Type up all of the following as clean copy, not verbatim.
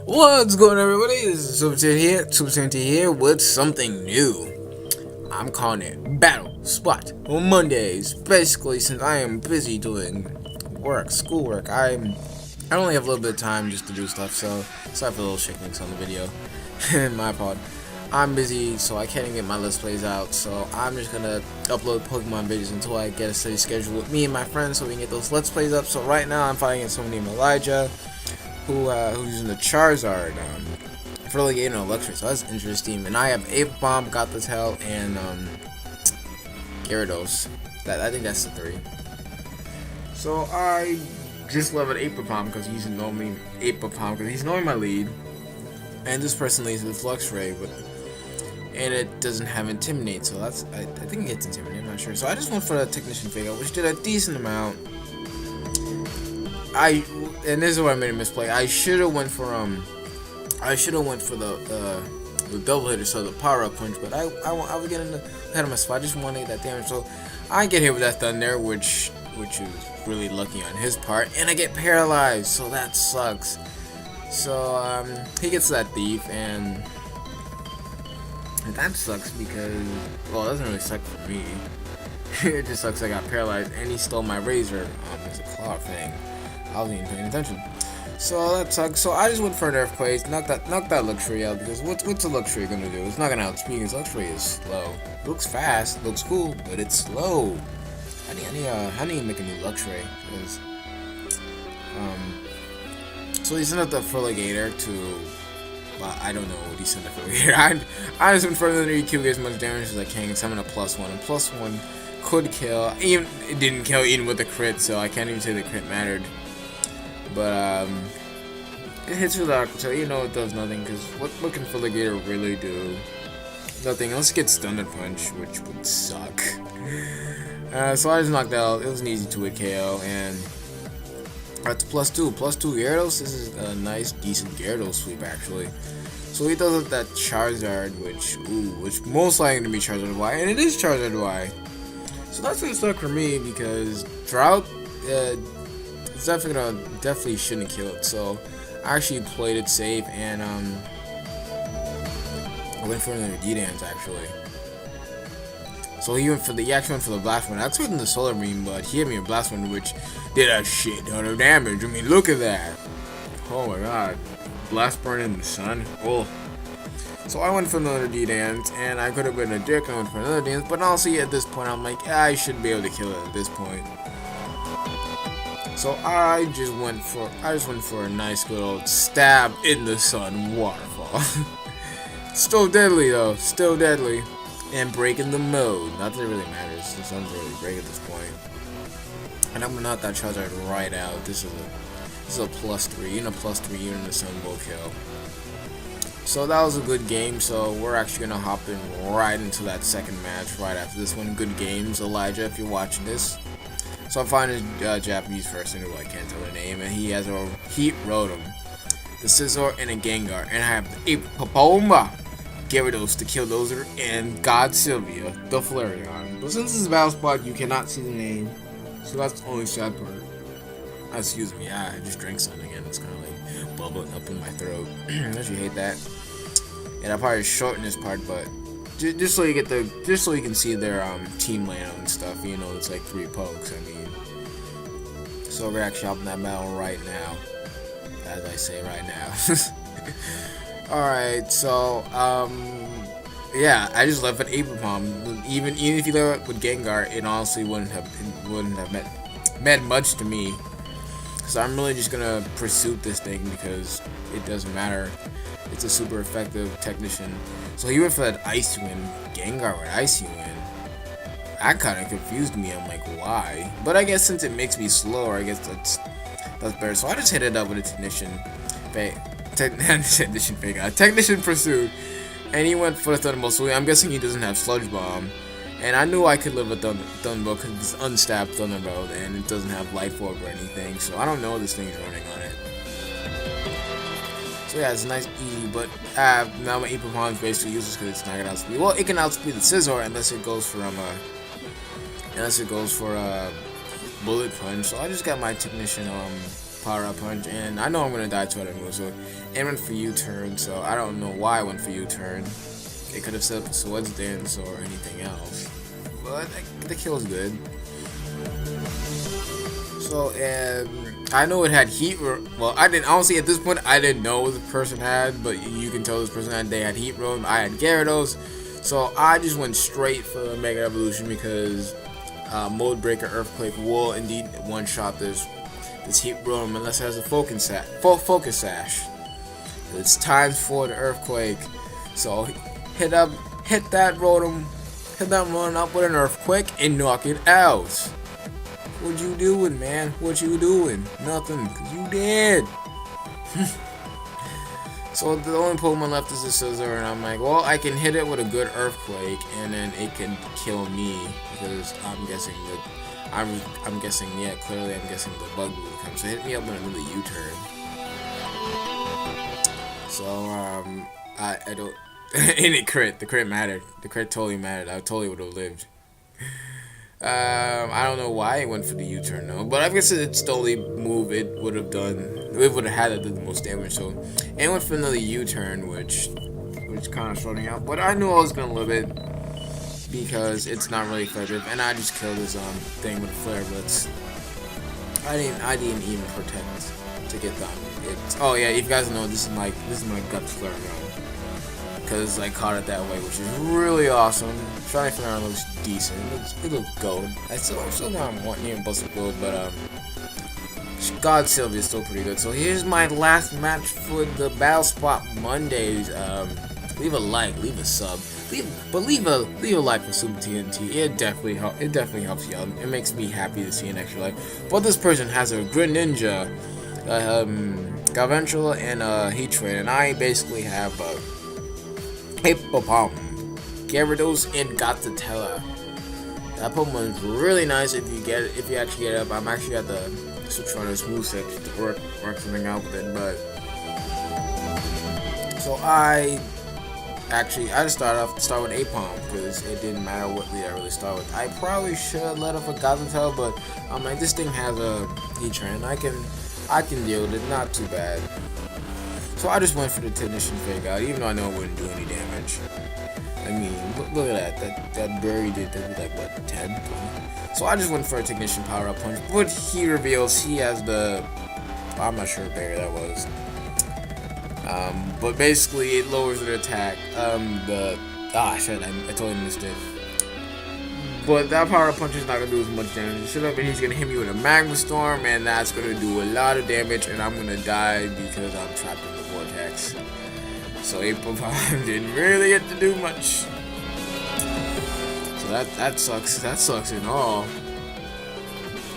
What's going on, everybody? This is Super here with something new. I'm calling it Battle Spot on Mondays. Basically, since I am busy doing schoolwork, I only have a little bit of time just to do stuff, so sorry for the little shakiness on the video. My fault. I'm busy, so I can't even get my Let's Plays out, so I'm just gonna upload Pokemon videos until I get a steady schedule with me and my friends so we can get those Let's Plays up. So right now I'm fighting against someone named Elijah, who's using the Charizard for like an Electric, so that's interesting. And I have Ape Bomb, Got the Tail, and Gyarados. I think that's the three. So I just love an Ape Bomb because he's normally my lead, and this person leads with Flux Ray, and it doesn't have Intimidate, so I think it gets Intimidate. I'm not sure. So I just went for the Technician Figure, which did a decent amount. And this is where I made a misplay. I should have went for the double hitter, so the power up punch, but I was getting ahead of my spot. I just wanted that damage, so I get hit with that thunder, which is really lucky on his part, and I get paralyzed, so that sucks. So he gets that thief, and that sucks because, well, it doesn't really suck for me. It just sucks I got paralyzed, and he stole my razor. It's a claw thing. I wasn't even paying attention. So that sucks. So I just went for an Earthquake, knock that Luxury out, because what's a Luxury gonna do? It's not gonna outspeed because Luxury is slow. It looks fast, looks cool, but it's slow. I need to make a new Luxury, because so he sent out the Feraligatr to, well, I don't know what he sent the Feraligatr. I just went for another EQ, get as much damage as I can, and summon a +1, and +1 could kill. Even it didn't kill even with the crit, so I can't even say the crit mattered. But it hits with Aqua Tail, it does nothing, because what can Feraligatr really do? Nothing, unless it gets Thunder Punch, which would suck. So I just knocked out. It was an easy 2-hit KO, and that's +2 Gyarados. This is a nice, decent Gyarados sweep, actually. So he does that Charizard, which most likely to be Charizard Y, and it is Charizard Y. So that's gonna suck for me, because Drought, it's definitely shouldn't kill it. So I actually played it safe, and I went for another D-Dance actually. So he actually went for the Blast One. I expected the Solar Beam, but he hit me a Blast One, which did a shit ton of damage. I mean, look at that. Oh my god. Blast Burn in the sun. Oh. So I went for another D-Dance, and I could have been a dick. I went for another dance, but honestly, at this point, I'm like, I should be able to kill it at this point. So I just went for a nice good old stab in the sun waterfall. Still deadly though, still deadly, and breaking the mode. Not that it really matters. The sun's really break at this point. And I'm gonna knock that Charizard right out. This is a +3. Even a +3, even in the sun will kill. So that was a good game. So we're actually gonna hop in right into that second match right after this one. Good games, Elijah, if you're watching this. So I'm finding a Japanese person who I can't tell the name, and he has a Heat Rotom, the Scizor, and a Gengar, and I have a Papoma, Gyarados, the Killdozer, and God Sylvia, the Flareon. But since this is a battle spot, you cannot see the name, so that's the only sad part. Excuse me, I just drank something again. It's kind of like bubbling up in my throat. I actually hate that. And I'll probably shorten this part, but just so you can see their team layout and stuff. It's like 3 pokes. I mean, so we're actually up in that battle right now, as I say right now. All right, so yeah, I just left an Ape Bomb. Even if you left it with Gengar, it honestly wouldn't have meant much to me. So I'm really just gonna pursue this thing because it doesn't matter. It's a super effective technician. So he went for that Ice Wind. Gengar with Icy Wind. That kind of confused me. I'm like, why? But I guess since it makes me slower, I guess that's better. So I just hit it up with a Technician Pursuit. And he went for the Thunderbolt. So I'm guessing he doesn't have Sludge Bomb. And I knew I could live with Thunderbolt because it's unstabbed Thunderbolt and it doesn't have Life Orb or anything. So I don't know this thing's running on it. So yeah, it's nice, easy, but now my Ape Bomb is basically useless because it's not gonna outspeed. Well, it can outspeed the Scizor unless it goes for Bullet Punch. So I just got my Technician power-up punch, and I know I'm gonna die to other moves, so it went for U-turn, so I don't know why I went for U-turn. It could have set up Swords Dance or anything else, but the kill's good. So, and I know it had heat. Well, I didn't. Honestly, at this point, I didn't know what the person had, but you can tell this person had. They had Heat Room. I had Gyarados, so I just went straight for the Mega Evolution because Mode Breaker Earthquake will indeed one-shot this Heat Room unless it has a Focus Sash. It's times 4 the Earthquake, so hit that Rotom, hit that Rotom up with an Earthquake and knock it out. What you doing, man? What you doing? Nothing, cause you dead. So the only Pokemon left is the Scizor, and I'm like, well, I can hit it with a good Earthquake, and then it can kill me because I'm guessing that I'm guessing, yeah, clearly I'm guessing the Bug will come. So hit me up with another U-turn. So I don't. And it crit. The crit mattered. The crit totally mattered. I totally would have lived. I don't know why it went for the U-turn though, but I guess it's the only move it would have done. It would have had to do the most damage. So it went for another U-turn, which kind of sorting out. But I knew I was gonna live it because it's not really effective, and I just killed this thing with a Flare Blitz. I didn't even protect to get done. Oh yeah, if you guys know, this is my Guts Flare Gun. Because I caught it that way, which is really awesome. Shiny Flare looks decent. It looks gold. I'm still not wanting even busted gold, but God Sylvia is still pretty good. So here's my last match for the Battle Spot Mondays. Leave a like, leave a sub, leave a like for Super TNT. It definitely helps you out. It makes me happy to see an extra like. But this person has a Greninja, Galvantula, and a Heatran, and I basically have Hippopom, Gyarados, and Gothitella. That Pokemon is really nice if you actually get it up. I'm actually at the switch on this moveset to work something out with it, but so I just start with Apom because it didn't matter what lead I really start with. I probably should have let off a Gothitella, but I'm like, this thing has a Heatran. I can deal with it, not too bad. So I just went for the Technician Fake Out, even though I know it wouldn't do any damage. I mean, look at that Berry did like, what, 10? 20? So I just went for a Technician Power-Up Punch, but he reveals he has the, I'm not sure what berry that was. But basically it lowers their attack. Shit, I totally missed it. But that Power-Up Punch is not going to do as much damage. Shut up, and he's going to hit me with a Magma Storm, and that's going to do a lot of damage, and I'm going to die because I'm trapped in the Vortex. So April didn't really get to do much. So that sucks. That sucks in all.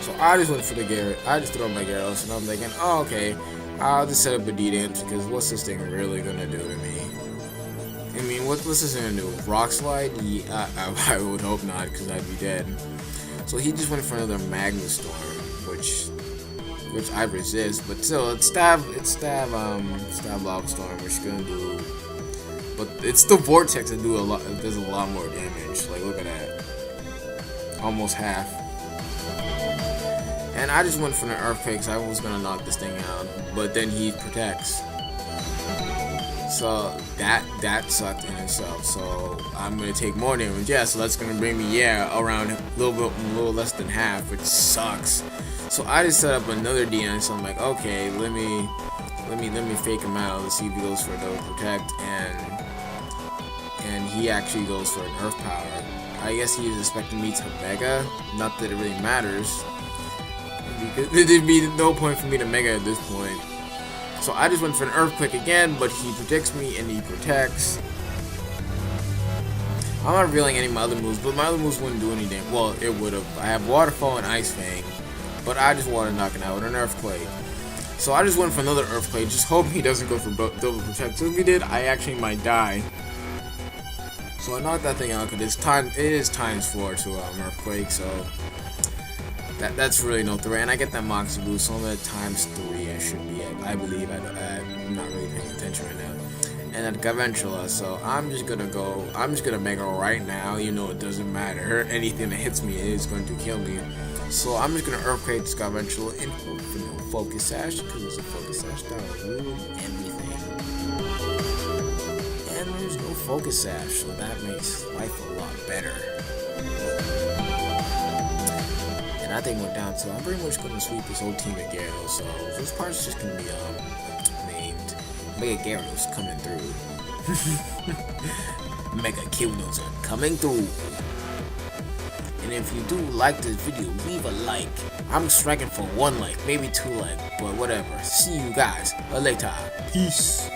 So I just went for the Garrett. I just threw on my Gyarados, and I'm thinking, oh, okay, I'll just set up a D-Dance because what's this thing really going to do to me? I mean, what's this gonna do? Rock Slide? Yeah, I would hope not, because I'd be dead. So he just went for another Magma Storm, which I resist, but still, it's stab Lava Storm, which is gonna do. But it's the Vortex that does a lot more damage. Like, look at that, almost half. And I just went for an Earthquake, because I was gonna knock this thing out, but then he protects. So that sucked in itself. So I'm gonna take more damage. Yeah, so that's gonna bring me around a little less than half, which sucks. So I just set up another DN. So I'm like, okay, let me fake him out. Let's see if he goes for a double protect, and he actually goes for an Earth Power. I guess he was expecting me to Mega. Not that it really matters, because there'd be no point for me to Mega at this point. So I just went for an Earthquake again, but he predicts me and he protects. I'm not revealing any of my other moves, but my other moves wouldn't do any damage. Well, it would have. I have Waterfall and Ice Fang, but I just wanted to knock it out with an Earthquake. So I just went for another Earthquake, just hoping he doesn't go for double protect. So if he did, I actually might die. So I knocked that thing out because it is times 4 to Earthquake, so that's really no threat. And I get that Moxie boost, so I'm at times 3 I should be at. I believe I'm not really paying attention right now. And then Galvantula, so I'm just gonna Mega right now. You know, it doesn't matter. Anything that hits me is going to kill me. So I'm just gonna Earthquake this guy eventually and hope for no Focus Sash, because it's a Focus Sash that will ruin everything. And there's no Focus Sash, so that makes life a lot better. And I think we're down to, I'm pretty much gonna sweep this whole team again, so this part's just gonna be named Mega Gyarados coming through. Mega Killdozer coming through. And if you do like this video, leave a like. I'm striking for 1 like, maybe 2 like, but whatever. See you guys later. Peace.